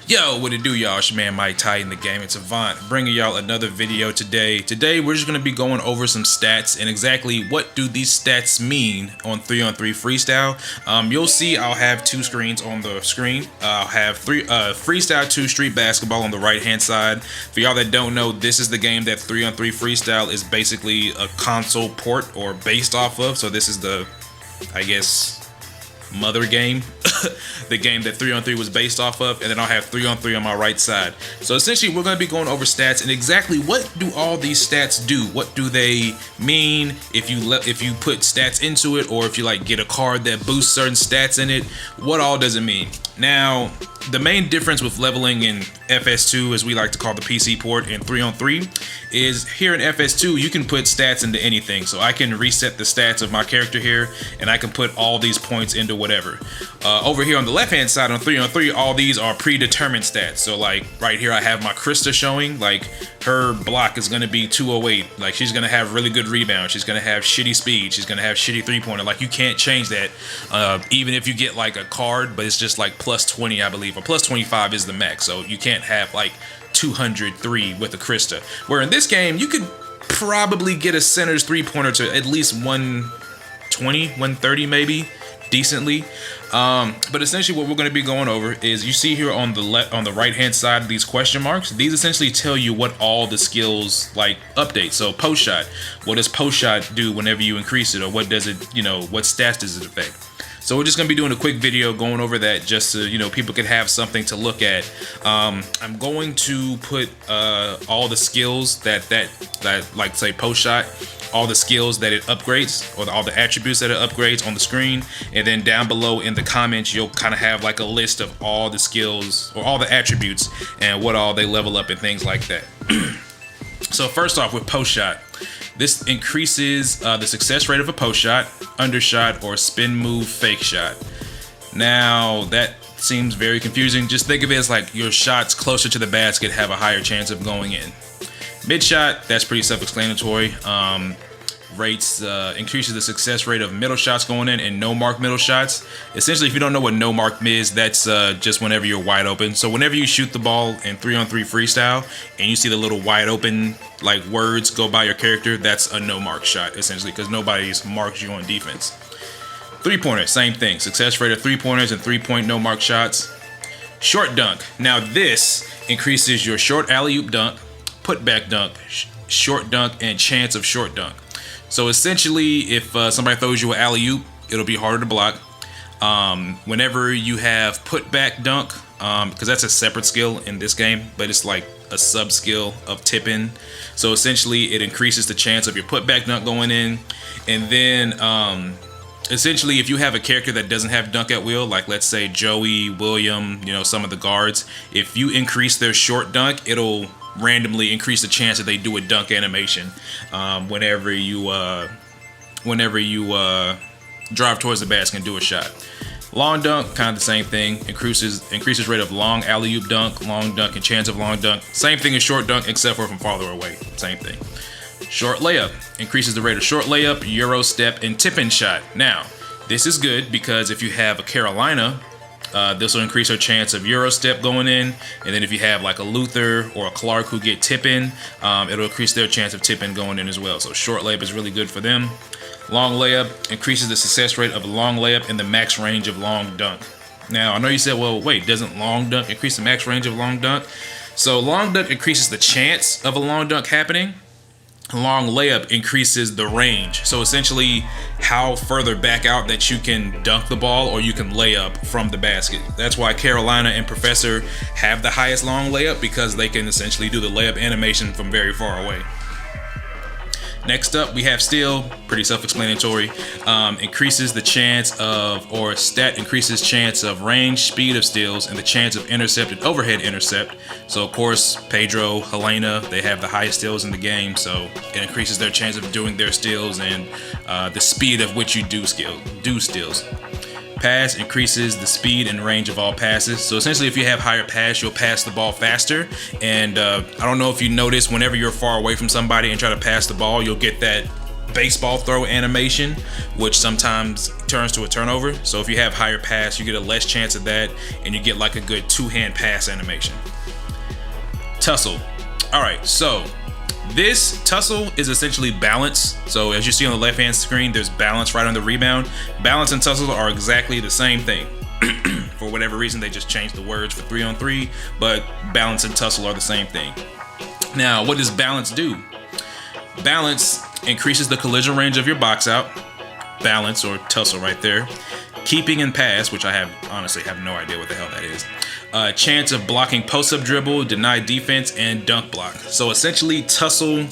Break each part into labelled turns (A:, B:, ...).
A: Yo, what it do, y'all? It's your man Mike Ty in the game. It's Avant bringing y'all another video today. Today, we're just going to be going over some stats and exactly what do these stats mean on 3on3 Freestyle. You'll see I'll have two screens on the screen. I'll have Freestyle 2 Street Basketball on the right-hand side. For y'all that don't know, this is the game that 3on3 Freestyle is basically a console port or based off of. So this is the, I guess, mother game, the game that 3on3 was based off of, and then I'll have 3on3 on my right side. So essentially we're going to be going over stats and exactly what do all these stats do, what do they mean if you put stats into it, or if you like get a card that boosts certain stats in it, what all does it mean? Now the main difference with leveling in FS2, as we like to call the PC port, and 3on3 is here in FS2 you can put stats into anything. So I can reset the stats of my character here and I can put all these points into whatever. Over here on the left hand side on 3on3, all these are predetermined stats. So like right here I have my Krista showing, like her block is going to be 208, like she's going to have really good rebound, she's going to have shitty speed, she's going to have shitty three-pointer. Like you can't change that even if you get like a card, but it's just like plus 20 I believe, or plus 25 is the max. So you can't have like 203 with a Krista, where in this game you could probably get a center's three-pointer to at least 120, 130 maybe, decently. But essentially what we're going to be going over is, you see here on the right hand side these question marks. These essentially tell you what all the skills like update. So post shot, what does post shot do whenever you increase it, or what does it, what stats does it affect? So we're just going to be doing a quick video going over that, just so people could have something to look at. I'm going to put all the skills that like say post shot, all the skills that it upgrades, or all the attributes that it upgrades on the screen, and then down below in the comments you'll kind of have like a list of all the skills or all the attributes and what all they level up and things like that. So first off, with post shot, this increases the success rate of a post shot, undershot, or spin move fake shot. Now that seems very confusing. Just think of it as like your shots closer to the basket have a higher chance of going in. Mid shot, that's pretty self-explanatory. Increases the success rate of middle shots going in and no mark middle shots. Essentially, if you don't know what no mark is, that's just whenever you're wide open. So whenever you shoot the ball in 3on3 Freestyle and you see the little wide open like words go by your character, that's a no mark shot essentially, because nobody's marked you on defense. Three-pointer, same thing. Success rate of three-pointers and three-point no mark shots. Short dunk. Now this increases your short alley-oop dunk, putback dunk, short dunk, and chance of short dunk. So essentially, if somebody throws you an alley-oop, it'll be harder to block. Whenever you have putback dunk, because that's a separate skill in this game, but it's like a sub skill of tipping. So essentially, it increases the chance of your putback dunk going in. And then essentially, if you have a character that doesn't have dunk at will, like let's say Joey, William, some of the guards, if you increase their short dunk, it'll randomly increase the chance that they do a dunk animation whenever you drive towards the basket and do a shot. Long dunk, kind of the same thing. Increases rate of long alley-oop dunk, long dunk, and chance of long dunk. Same thing as short dunk, except for from farther away. Same thing. Short layup increases the rate of short layup, Eurostep, and tip-in shot. Now, this is good because if you have a Carolina, this will increase our chance of Eurostep going in, and then if you have like a Luther or a Clark who get tip-in, it'll increase their chance of tip-in going in as well. So short layup is really good for them. Long layup increases the success rate of a long layup and the max range of long dunk. Now, I know you said, well, wait, doesn't long dunk increase the max range of long dunk? So long dunk increases the chance of a long dunk happening. Long layup increases the range. So essentially how further back out that you can dunk the ball or you can lay up from the basket. That's why Carolina and Professor have the highest long layup, because they can essentially do the layup animation from very far away. Next up, we have steal, pretty self-explanatory. Increases the chance of, or stat increases chance of range, speed of steals, and the chance of intercept and overhead intercept. So of course, Pedro, Helena, they have the highest steals in the game, so it increases their chance of doing their steals and the speed of which you do steals. Pass increases the speed and range of all passes. So essentially, if you have higher pass, you'll pass the ball faster. And I don't know if you notice, whenever you're far away from somebody and try to pass the ball, you'll get that baseball throw animation, which sometimes turns to a turnover. So if you have higher pass, you get a less chance of that, and you get like a good two-hand pass animation. Tussle. All right, so this Tussle is essentially balance. So as you see on the left-hand screen, there's balance right under Rebound. Balance and Tussle are exactly the same thing. For whatever reason, they just changed the words for 3-on-3, but balance and Tussle are the same thing. Now, what does balance do? Balance increases the collision range of your box out. Balance, or Tussle right there. Keeping and pass, which I honestly have no idea what the hell that is. Chance of blocking post-up dribble, denied defense, and dunk block. So essentially, Tussle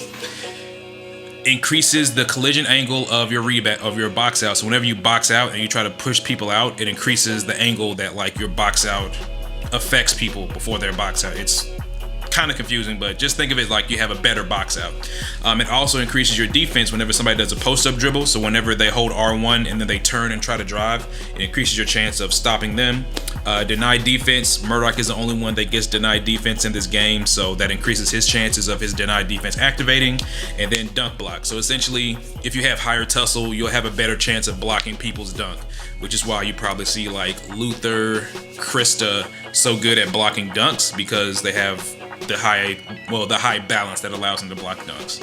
A: increases the collision angle of your rebound, of your box out. So whenever you box out and you try to push people out, it increases the angle that like your box out affects people before their box out. It's kind of confusing, but just think of it like you have a better box out. It also increases your defense whenever somebody does a post-up dribble. So whenever they hold R1 and then they turn and try to drive, it increases your chance of stopping them. Denied defense, Murdoch is the only one that gets denied defense in this game, so that increases his chances of his denied defense activating. And then dunk block. So essentially, if you have higher Tussle, you'll have a better chance of blocking people's dunk, which is why you probably see like Luther, Krista so good at blocking dunks, because they have the high balance that allows them to block dunks.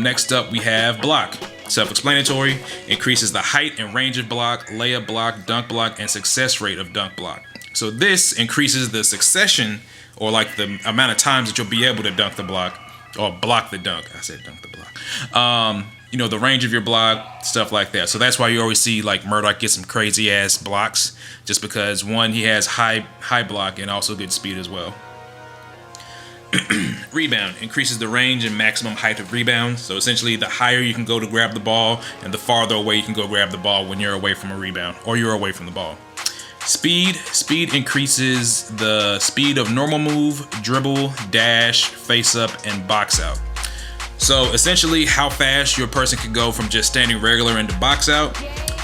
A: Next up, we have block. Self-explanatory, increases the height and range of block, layup block, dunk block, and success rate of dunk block. So this increases the succession, or like the amount of times that you'll be able to dunk the block, or block the dunk. I said dunk the block. You know, the range of your block, stuff like that. So that's why you always see like Murdoch get some crazy ass blocks, just because one, he has high block and also good speed as well. Rebound increases the range and maximum height of rebound. So essentially, the higher you can go to grab the ball, and the farther away you can go grab the ball when you're away from a rebound, or you're away from the ball. Speed increases the speed of normal move, dribble, dash, face up, and box out. So essentially, how fast your person can go from just standing regular into box out.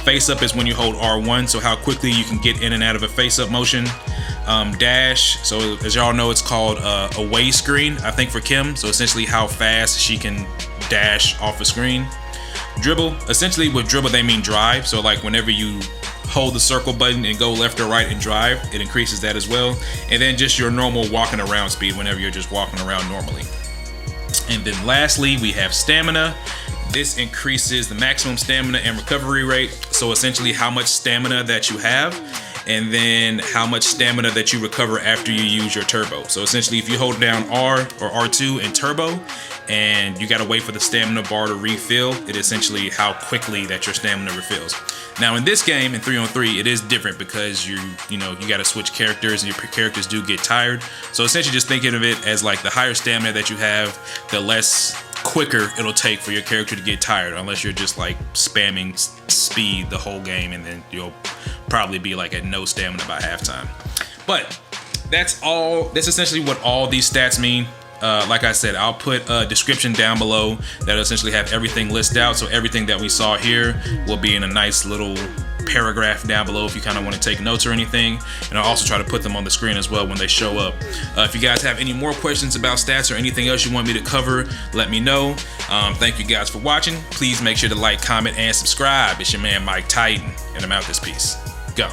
A: Face up is when you hold R1, so how quickly you can get in and out of a face up motion. Dash, so as y'all know, it's called away screen, I think, for Kim. So essentially how fast she can dash off a screen. Dribble, essentially with dribble they mean drive. So like whenever you hold the circle button and go left or right and drive, it increases that as well. And then just your normal walking around speed whenever you're just walking around normally. And then lastly, we have stamina. This increases the maximum stamina and recovery rate. So essentially how much stamina that you have, and then how much stamina that you recover after you use your turbo. So essentially, if you hold down R or R2 in turbo, and you gotta wait for the stamina bar to refill, it essentially how quickly that your stamina refills. Now in this game, in 3-on-3, it is different because you gotta switch characters, and your characters do get tired. So essentially, just thinking of it as like the higher stamina that you have, the less quicker it'll take for your character to get tired, unless you're just like spamming speed the whole game, and then you'll probably be like at no stamina by halftime. But that's essentially what all these stats mean. Like I said, I'll put a description down below that'll essentially have everything listed out. So everything that we saw here will be in a nice little paragraph down below if you kind of want to take notes or anything. And I'll also try to put them on the screen as well when they show up. If you guys have any more questions about stats or anything else you want me to cover, let me know. Thank you guys for watching. Please make sure to like, comment, and subscribe. It's your man Mike Titan, and I'm out this piece. Go.